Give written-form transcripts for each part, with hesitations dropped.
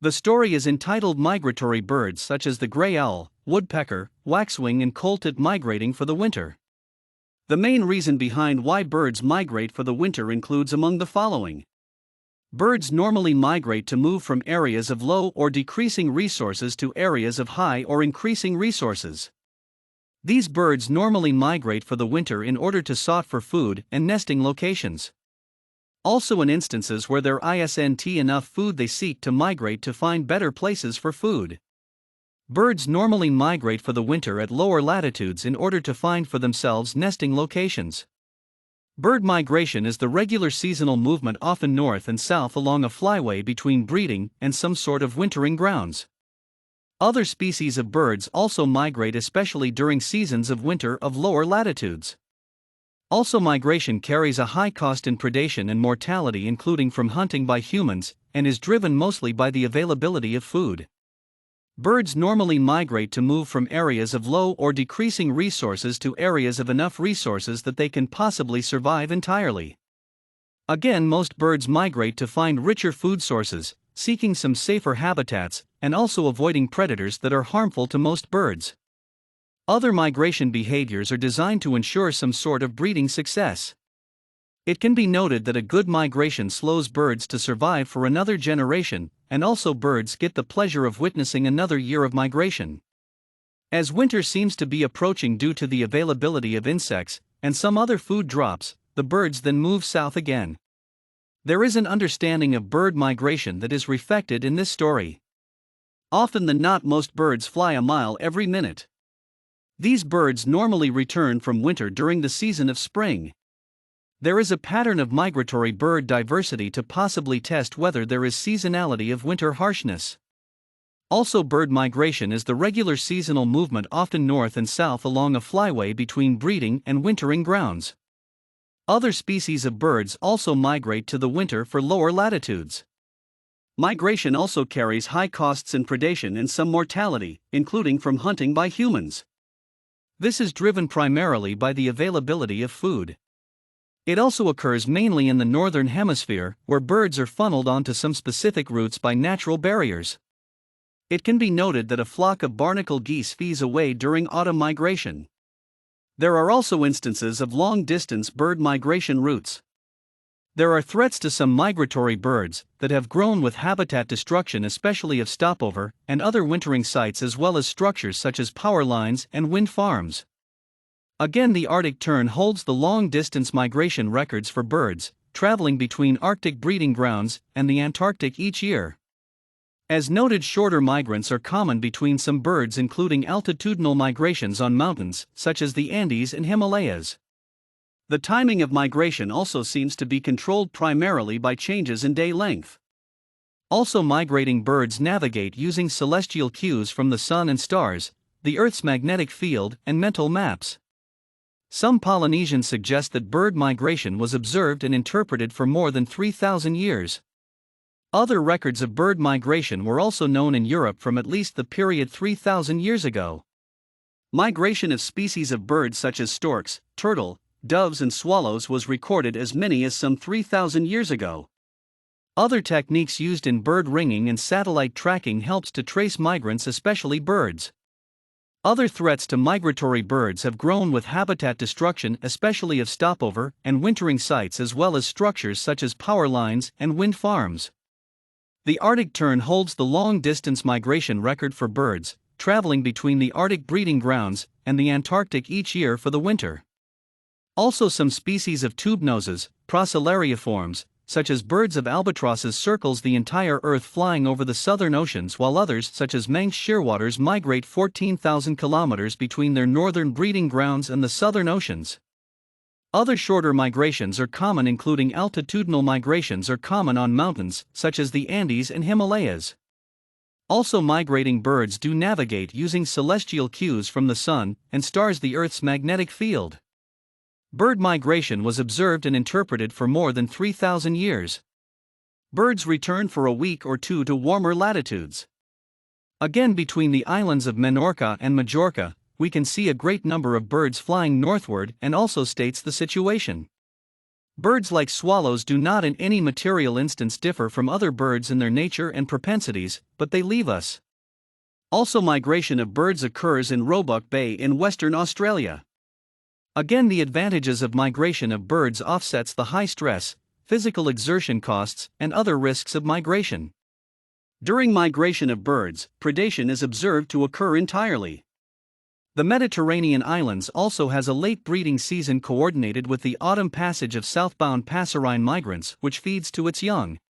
The story is entitled Migratory Birds such as the gray owl, woodpecker, waxwing and coal-tit migrating for the winter. The main reason behind why birds migrate for the winter includes among the following. Birds normally migrate to move from areas of low or decreasing resources to areas of high or increasing resources. These birds normally migrate for the winter in order to sought for food and nesting locations. Also in instances where there isn't enough food they seek to migrate to find better places for food. Birds normally migrate for the winter at lower latitudes in order to find for themselves nesting locations. Bird migration is the regular seasonal movement often north and south along a flyway between breeding and some sort of wintering grounds. Other species of birds also migrate especially during seasons of winter of lower latitudes. Also migration carries a high cost in predation and mortality including from hunting by humans, and is driven mostly by the availability of food. Birds normally migrate to move from areas of low or decreasing resources to areas of enough resources that they can possibly survive entirely. Again, most birds migrate to find richer food sources, seeking some safer habitats, and also avoiding predators that are harmful to most birds. Other migration behaviors are designed to ensure some sort of breeding success. It can be noted that a good migration slows birds to survive for another generation, and also birds get the pleasure of witnessing another year of migration. As winter seems to be approaching due to the availability of insects and some other food drops, the birds then move south again. There is an understanding of bird migration that is reflected in this story. Often than not, most birds fly a mile every minute. These birds normally return from winter during the season of spring. There is a pattern of migratory bird diversity to possibly test whether there is seasonality of winter harshness. Also, bird migration is the regular seasonal movement often north and south along a flyway between breeding and wintering grounds. Other species of birds also migrate to the winter for lower latitudes. Migration also carries high costs in predation and some mortality, including from hunting by humans. This is driven primarily by the availability of food. It also occurs mainly in the northern hemisphere, where birds are funneled onto some specific routes by natural barriers. It can be noted that a flock of barnacle geese flees away during autumn migration. There are also instances of long-distance bird migration routes. There are threats to some migratory birds that have grown with habitat destruction, especially of stopover and other wintering sites, as well as structures such as power lines and wind farms. Again, the Arctic tern holds the long-distance migration records for birds traveling between Arctic breeding grounds and the Antarctic each year. As noted, shorter migrants are common between some birds, including altitudinal migrations on mountains such as the Andes and Himalayas. The timing of migration also seems to be controlled primarily by changes in day length. Also, migrating birds navigate using celestial cues from the sun and stars, the Earth's magnetic field, and mental maps. Some Polynesians suggest that bird migration was observed and interpreted for more than 3,000 years. Other records of bird migration were also known in Europe from at least the period 3,000 years ago. Migration of species of birds such as storks, turtle, doves and swallows was recorded as many as some 3,000 years ago. Other techniques used in bird ringing and satellite tracking helps to trace migrants, especially birds. Other threats to migratory birds have grown with habitat destruction, especially of stopover and wintering sites, as well as structures such as power lines and wind farms. The Arctic tern holds the long-distance migration record for birds traveling between the Arctic breeding grounds and the Antarctic each year for the winter. Also, some species of tube-noses, procellariiforms, such as birds of albatrosses, circles the entire Earth flying over the southern oceans, while others, such as Manx shearwaters, migrate 14,000 kilometers between their northern breeding grounds and the southern oceans. Other shorter migrations are common, including altitudinal migrations are common on mountains, such as the Andes and Himalayas. Also, migrating birds do navigate using celestial cues from the sun and stars, the Earth's magnetic field. Bird migration was observed and interpreted for more than 3,000 years. Birds return for a week or two to warmer latitudes. Again, between the islands of Menorca and Majorca, we can see a great number of birds flying northward, and also states the situation. Birds like swallows do not in any material instance differ from other birds in their nature and propensities, but they leave us. Also, migration of birds occurs in Roebuck Bay in Western Australia. Again, the advantages of migration of birds offsets the high stress, physical exertion costs, and other risks of migration. During migration of birds, predation is observed to occur entirely. The Mediterranean islands also has a late breeding season coordinated with the autumn passage of southbound passerine migrants, which feeds to its young.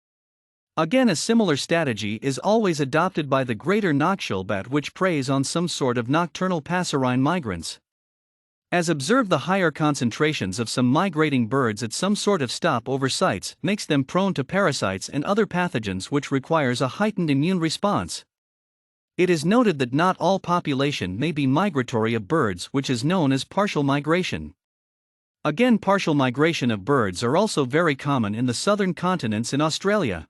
Again, a similar strategy is always adopted by the greater nocturnal bat, which preys on some sort of nocturnal passerine migrants. As observed, the higher concentrations of some migrating birds at some sort of stopover sites makes them prone to parasites and other pathogens, which requires a heightened immune response. It is noted that not all population may be migratory of birds, which is known as partial migration. Again, partial migration of birds are also very common in the southern continents in Australia.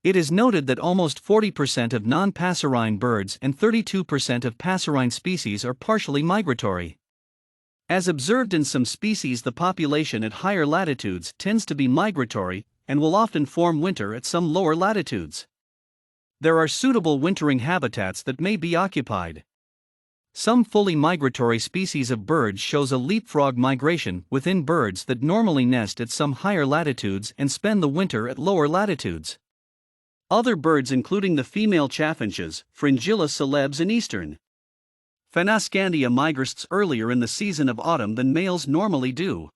It is noted that almost 40% of non-passerine birds and 32% of passerine species are partially migratory. As observed in some species, the population at higher latitudes tends to be migratory and will often form winter at some lower latitudes. There are suitable wintering habitats that may be occupied. Some fully migratory species of birds shows a leapfrog migration within birds that normally nest at some higher latitudes and spend the winter at lower latitudes. Other birds, including the female chaffinches, Fringilla celebes and eastern Phanascandia, migrates earlier in the season of autumn than males normally do.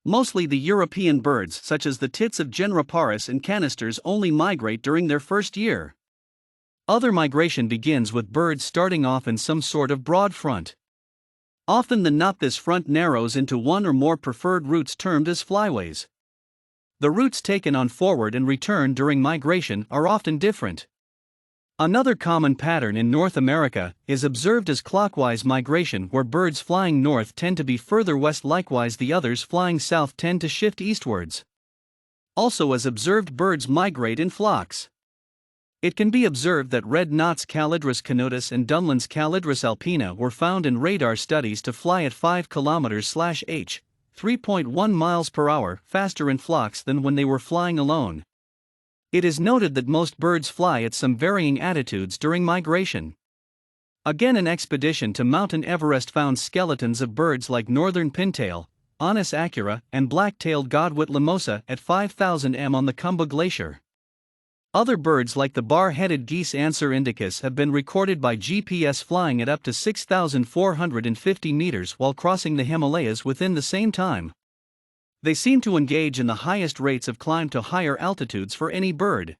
Mostly the European birds, such as the tits of genera Parus and canisters, only migrate during their first year. Other migration begins with birds starting off in some sort of broad front. Often this front narrows into one or more preferred routes termed as flyways. The routes taken on forward and return during migration are often different. Another common pattern in North America is observed as clockwise migration, where birds flying north tend to be further west, likewise the others flying south tend to shift eastwards. Also, as observed, birds migrate in flocks. It can be observed that red-knots Calidris canutus and Dunlins Calidris alpina were found in radar studies to fly at 5 km/h, 3.1 miles per hour, faster in flocks than when they were flying alone. It is noted that most birds fly at some varying attitudes during migration. Again, an expedition to Mountain Everest found skeletons of birds like northern pintail, Anas acura, and black-tailed godwit limosa at 5,000 m on the Khumbu Glacier. Other birds like the bar-headed geese Anser indicus have been recorded by GPS flying at up to 6,450 meters while crossing the Himalayas within the same time. They seem to engage in the highest rates of climb to higher altitudes for any bird.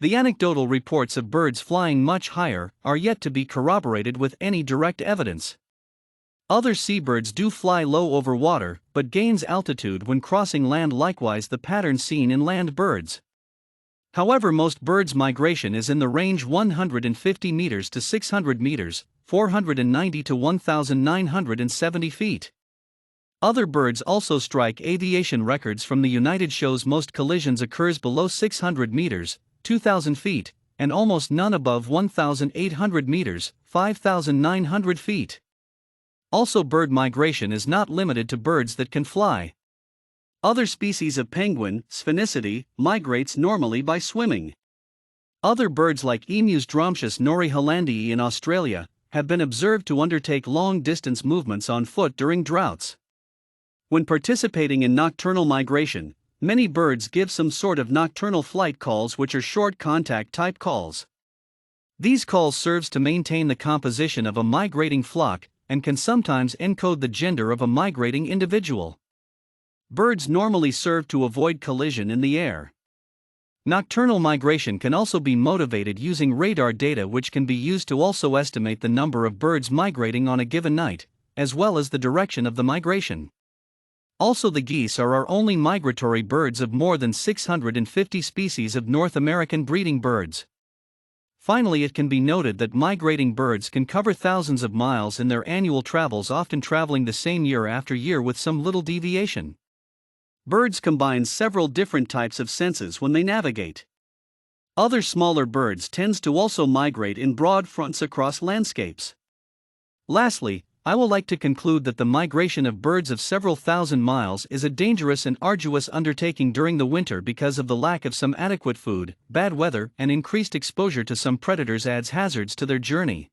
The anecdotal reports of birds flying much higher are yet to be corroborated with any direct evidence. Other seabirds do fly low over water, but gains altitude when crossing land, likewise the pattern seen in land birds. However, most birds' migration is in the range 150 meters to 600 meters, 490 to 1,970 feet. Other birds also strike aviation records from the United shows most collisions occurs below 600 meters, 2,000 feet, and almost none above 1,800 meters, 5,900 feet. Also, bird migration is not limited to birds that can fly. Other species of penguin, Sphenicity, migrates normally by swimming. Other birds like emus Dromtius nori hollandii in Australia have been observed to undertake long-distance movements on foot during droughts. When participating in nocturnal migration, many birds give some sort of nocturnal flight calls, which are short contact type calls. These calls serves to maintain the composition of a migrating flock and can sometimes encode the gender of a migrating individual. Birds normally serve to avoid collision in the air. Nocturnal migration can also be motivated using radar data, which can be used to also estimate the number of birds migrating on a given night, as well as the direction of the migration. Also, the geese are our only migratory birds of more than 650 species of North American breeding birds. Finally, it can be noted that migrating birds can cover thousands of miles in their annual travels, often traveling the same year after year with some little deviation. Birds combine several different types of senses when they navigate. Other smaller birds tend to also migrate in broad fronts across landscapes. Lastly, I will like to conclude that the migration of birds of several thousand miles is a dangerous and arduous undertaking during the winter because of the lack of some adequate food, bad weather, and increased exposure to some predators adds hazards to their journey.